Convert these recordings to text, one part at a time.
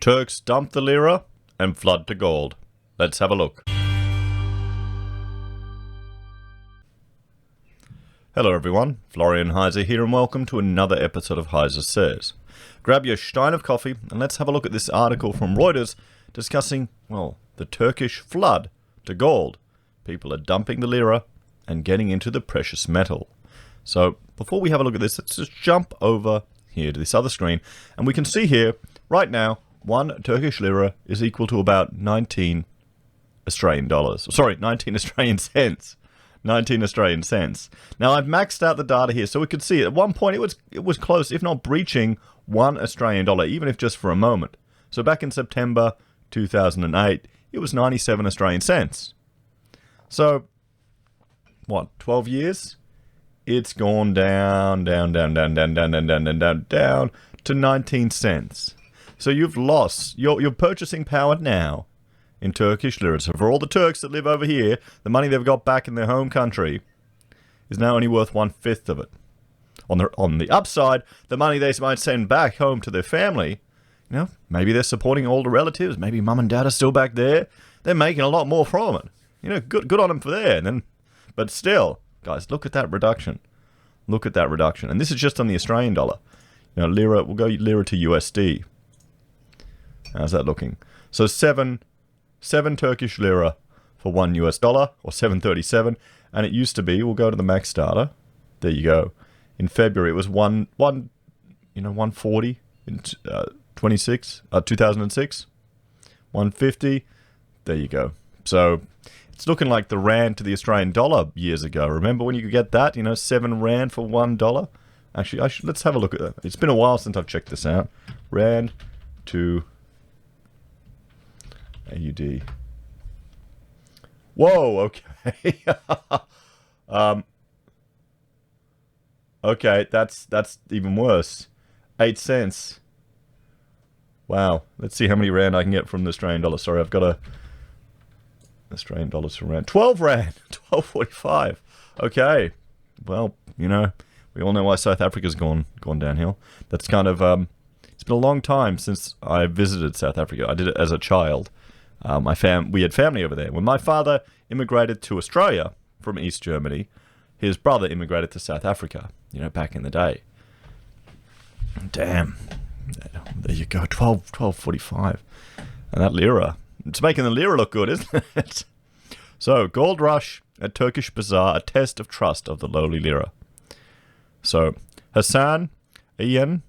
Turks dump the lira and flood to gold. Let's have a look. Hello everyone, Florian.heise here and welcome to another episode of HeiseSays. Grab your stein of coffee and let's have a look at this article from Reuters discussing, well, the Turkish flood to gold. People are dumping the lira and getting into the precious metal. So before we have a look at this, let's just jump over here to this other screen and we can see here right now 1 Turkish lira is equal to about 19 Australian dollars. Sorry, 19 Australian cents. 19 Australian cents. Now I've maxed out the data here so we could see at one point it was close, if not breaching 1 Australian dollar, even if just for a moment. So back in September 2008, it was 97 Australian cents. So, what, 12 years? It's gone down to 19 cents. So you've lost your purchasing power now in Turkish lira. So for all the Turks that live over here, the money they've got back in their home country is now only worth 1/5 of it. On the upside, the money they might send back home to their family, you know, maybe they're supporting older relatives, maybe mum and dad are still back there, they're making a lot more from it. You know, good on them for that. But still, guys, look at that reduction. Look at that reduction. And this is just on the Australian dollar. You know, lira, we'll go lira to USD. How's that looking? So 7 Turkish lira for $1 or 7.37, and it used to be, we'll go to the max data. There you go. In February it was 140 in 2006. 150. There you go. So it's looking like the rand to the Australian dollar years ago. Remember when you could get that? You know, 7 rand for $1. Actually, let's have a look at that. It's been a while since I've checked this out. Rand to AUD. Whoa, okay. Okay, that's even worse. 8 cents. Wow. Let's see how many rand I can get from the Australian dollar. Sorry, I've got Australian dollars from rand. 12 rand. 12.45. Okay. Well, you know, we all know why South Africa's gone downhill. That's kind of it's been a long time since I visited South Africa. I did it as a child. We had family over there. When my father immigrated to Australia from East Germany, his brother immigrated to South Africa, you know, back in the day. Damn. There you go, 12.45. And that lira, it's making the lira look good, isn't it? So, gold rush at Turkish bazaar, a test of trust of the lowly lira. So, Hassan Yan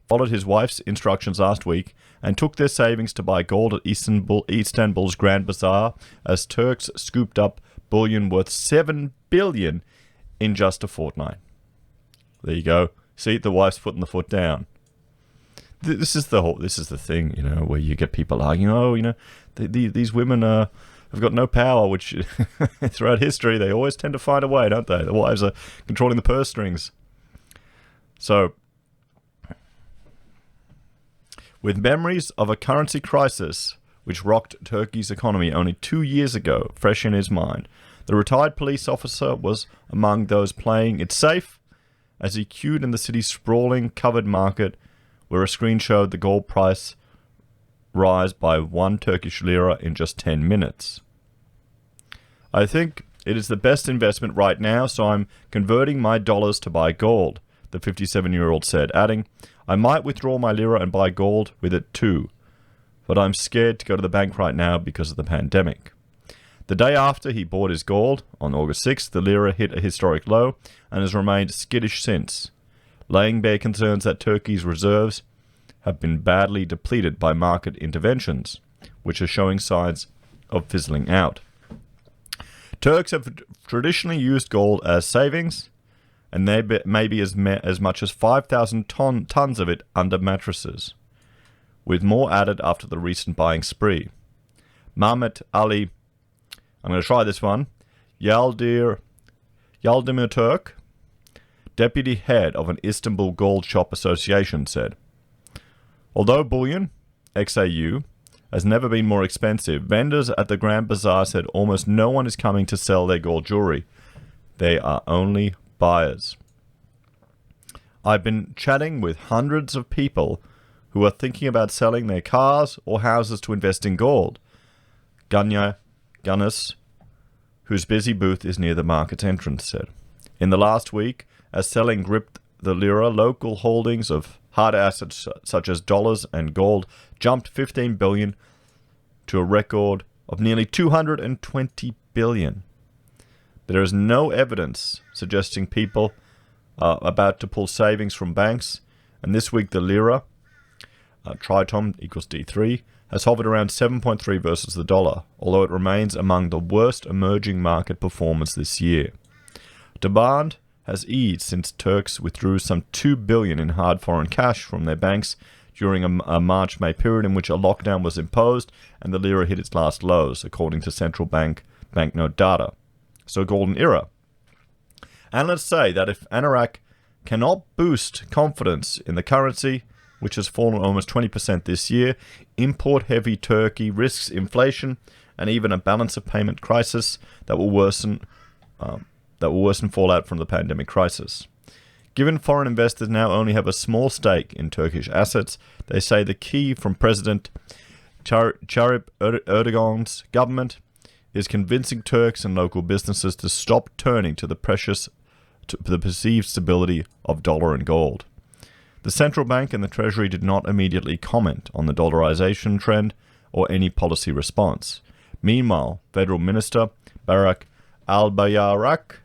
followed his wife's instructions last week and took their savings to buy gold at Istanbul's Grand Bazaar as Turks scooped up bullion worth 7 billion in just a fortnight. There you go. See, the wife's putting the foot down. This is the thing, you know, where you get people arguing, oh, you know, these women have got no power, which throughout history they always tend to find a way, don't they? The wives are controlling the purse strings. So, with memories of a currency crisis which rocked Turkey's economy only 2 years ago fresh in his mind, the retired police officer was among those playing it safe as he queued in the city's sprawling covered market where a screen showed the gold price rise by 1 Turkish lira in just 10 minutes. I think it is the best investment right now, so I'm converting my dollars to buy gold, the 57-year-old said, adding, I might withdraw my lira and buy gold with it too, but I'm scared to go to the bank right now because of the pandemic. The day after he bought his gold, on August 6th, the lira hit a historic low and has remained skittish since, laying bare concerns that Turkey's reserves have been badly depleted by market interventions, which are showing signs of fizzling out. Turks have traditionally used gold as savings, and there may be as much as 5,000 tons of it under mattresses, with more added after the recent buying spree. Mehmet Ali, I'm going to try this one, Yaldemir Turk, deputy head of an Istanbul Gold Shop Association, said, although bullion, XAU, has never been more expensive, vendors at the Grand Bazaar said almost no one is coming to sell their gold jewelry. They are only buyers. I've been chatting with hundreds of people who are thinking about selling their cars or houses to invest in gold. Gunnis, whose busy booth is near the market's entrance, said. In the last week, as selling gripped the lira, local holdings of hard assets such as dollars and gold jumped 15 billion to a record of nearly 220 billion. There is no evidence suggesting people are about to pull savings from banks, and this week the lira, Triton equals D3, has hovered around 7.3 versus the dollar, although it remains among the worst emerging market performers this year. Demand has eased since Turks withdrew some 2 billion in hard foreign cash from their banks during a March-May period in which a lockdown was imposed and the lira hit its last lows, according to central bank banknote data. So golden era. Analysts say that if Anorak cannot boost confidence in the currency, which has fallen almost 20% this year, import-heavy Turkey risks inflation and even a balance of payment crisis that will worsen fallout from the pandemic crisis. Given foreign investors now only have a small stake in Turkish assets, they say the key from President Tayyip Erdogan's government is convincing Turks and local businesses to stop turning to the perceived stability of dollar and gold. The central bank and the Treasury did not immediately comment on the dollarization trend or any policy response. Meanwhile, Federal Minister Barak Al-Bayrak,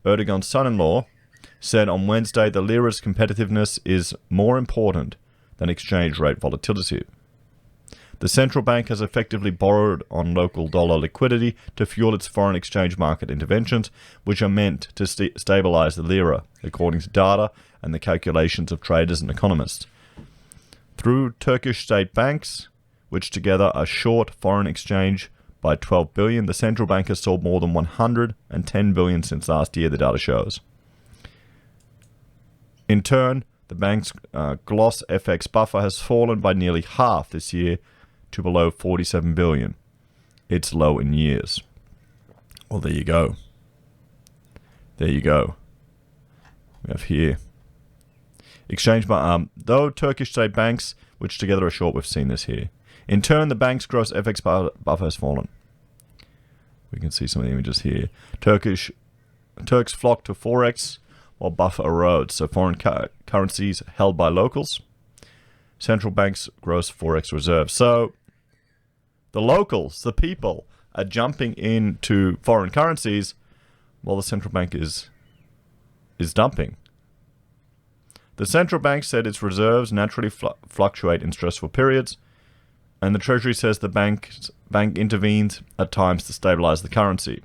Erdogan's son-in-law, said on Wednesday the lira's competitiveness is more important than exchange rate volatility. The central bank has effectively borrowed on local dollar liquidity to fuel its foreign exchange market interventions, which are meant to stabilize the lira, according to data and the calculations of traders and economists. Through Turkish state banks, which together are short foreign exchange by 12 billion, the central bank has sold more than 110 billion since last year, the data shows. In turn, the bank's gloss FX buffer has fallen by nearly half this year to below 47 billion. It's low in years. Well, there you go. There you go. We have here. Exchange by though Turkish state banks, which together are short, we've seen this here. In turn, the bank's gross FX buffer has fallen. We can see some of the images here. Turks flock to Forex while buffer erodes. So foreign currencies held by locals. Central banks' gross Forex reserves. So the locals, the people, are jumping into foreign currencies while the central bank is dumping. The central bank said its reserves naturally fluctuate in stressful periods, and the Treasury says the bank intervenes at times to stabilize the currency.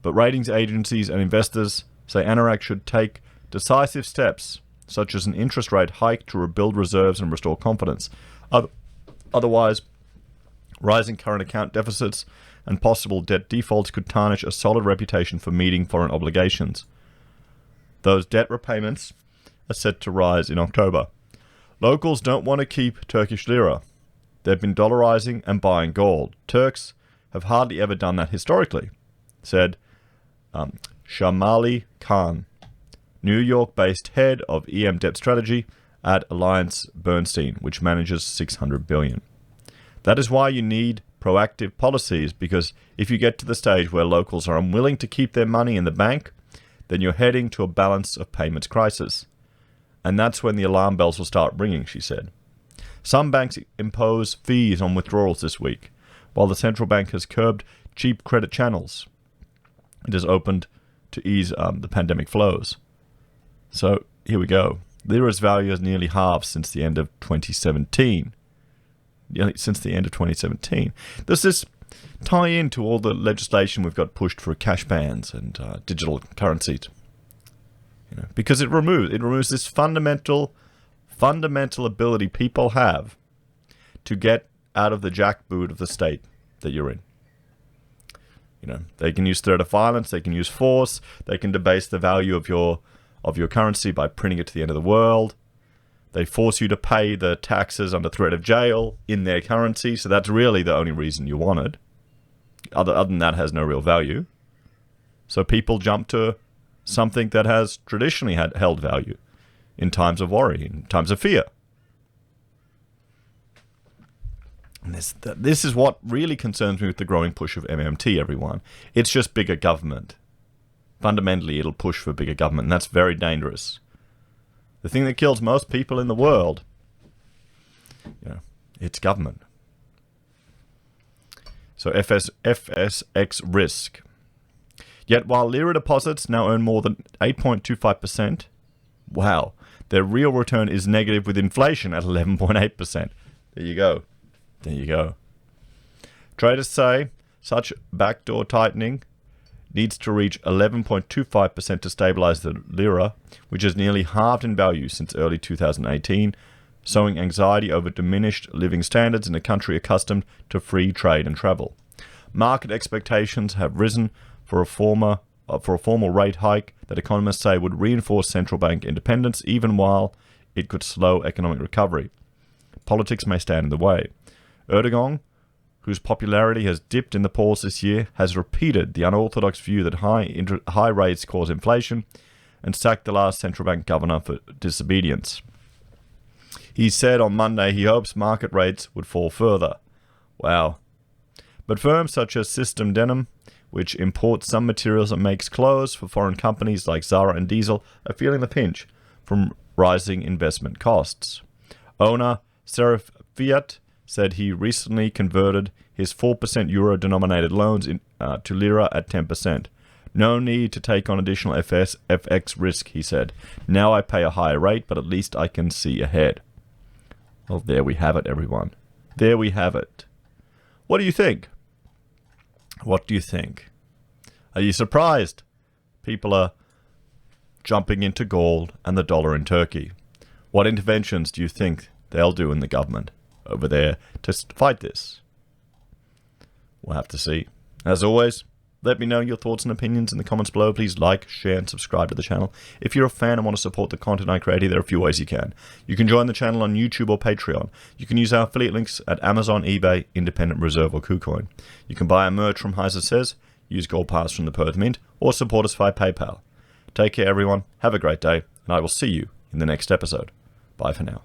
But ratings agencies and investors say Anorak should take decisive steps, such as an interest rate hike, to rebuild reserves and restore confidence. Otherwise, rising current account deficits and possible debt defaults could tarnish a solid reputation for meeting foreign obligations. Those debt repayments are set to rise in October. Locals don't want to keep Turkish lira. They've been dollarizing and buying gold. Turks have hardly ever done that historically, said Shamali Khan, New York-based head of EM debt strategy at Alliance Bernstein, which manages 600 billion. That is why you need proactive policies, because if you get to the stage where locals are unwilling to keep their money in the bank, then you're heading to a balance of payments crisis. And that's when the alarm bells will start ringing, she said. Some banks impose fees on withdrawals this week, while the central bank has curbed cheap credit channels. It has opened to ease the pandemic flows. So here we go. Lira's value has nearly halved since the end of 2017. Does this tie into all the legislation we've got pushed for cash bans and digital currencies? Because it removes this fundamental ability people have to get out of the jackboot of the state that you're in. They can use threat of violence, they can use force, they can debase the value of your currency by printing it to the end of the world. They force you to pay the taxes under threat of jail in their currency, so that's really the only reason you want it. Other than that, it has no real value. So people jump to something that has traditionally held value in times of worry, in times of fear. And this is what really concerns me with the growing push of MMT, everyone. It's just bigger government. Fundamentally, it'll push for bigger government, and that's very dangerous. The thing that kills most people in the world, it's government. So FSX risk. Yet while Lira deposits now earn more than 8.25%, wow, their real return is negative with inflation at 11.8%. There you go. There you go. Traders say such backdoor tightening needs to reach 11.25% to stabilize the Lira, which has nearly halved in value since early 2018, sowing anxiety over diminished living standards in a country accustomed to free trade and travel. Market expectations have risen for a formal rate hike that economists say would reinforce central bank independence, even while it could slow economic recovery. Politics may stand in the way. Erdogan, whose popularity has dipped in the polls this year, has repeated the unorthodox view that high rates cause inflation and sacked the last central bank governor for disobedience. He said on Monday he hopes market rates would fall further. Wow. But firms such as System Denim, which imports some materials and makes clothes for foreign companies like Zara and Diesel, are feeling the pinch from rising investment costs. Owner Serif Fiat said he recently converted his 4% euro-denominated loans to Lira at 10%. No need to take on additional FX risk, he said. Now I pay a higher rate, but at least I can see ahead. Well, there we have it, everyone. There we have it. What do you think? What do you think? Are you surprised? People are jumping into gold and the dollar in Turkey. What interventions do you think they'll do in the government over there to fight this? We'll have to see. As always, let me know your thoughts and opinions in the comments below. Please like, share, and subscribe to the channel. If you're a fan and want to support the content I create, there are a few ways you can. You can join the channel on YouTube or Patreon. You can use our affiliate links at Amazon, eBay, Independent Reserve, or Kucoin. You can buy our merch from HeiseSays, use Gold Pass from the Perth Mint, or support us via PayPal. Take care, everyone. Have a great day, and I will see you in the next episode. Bye for now.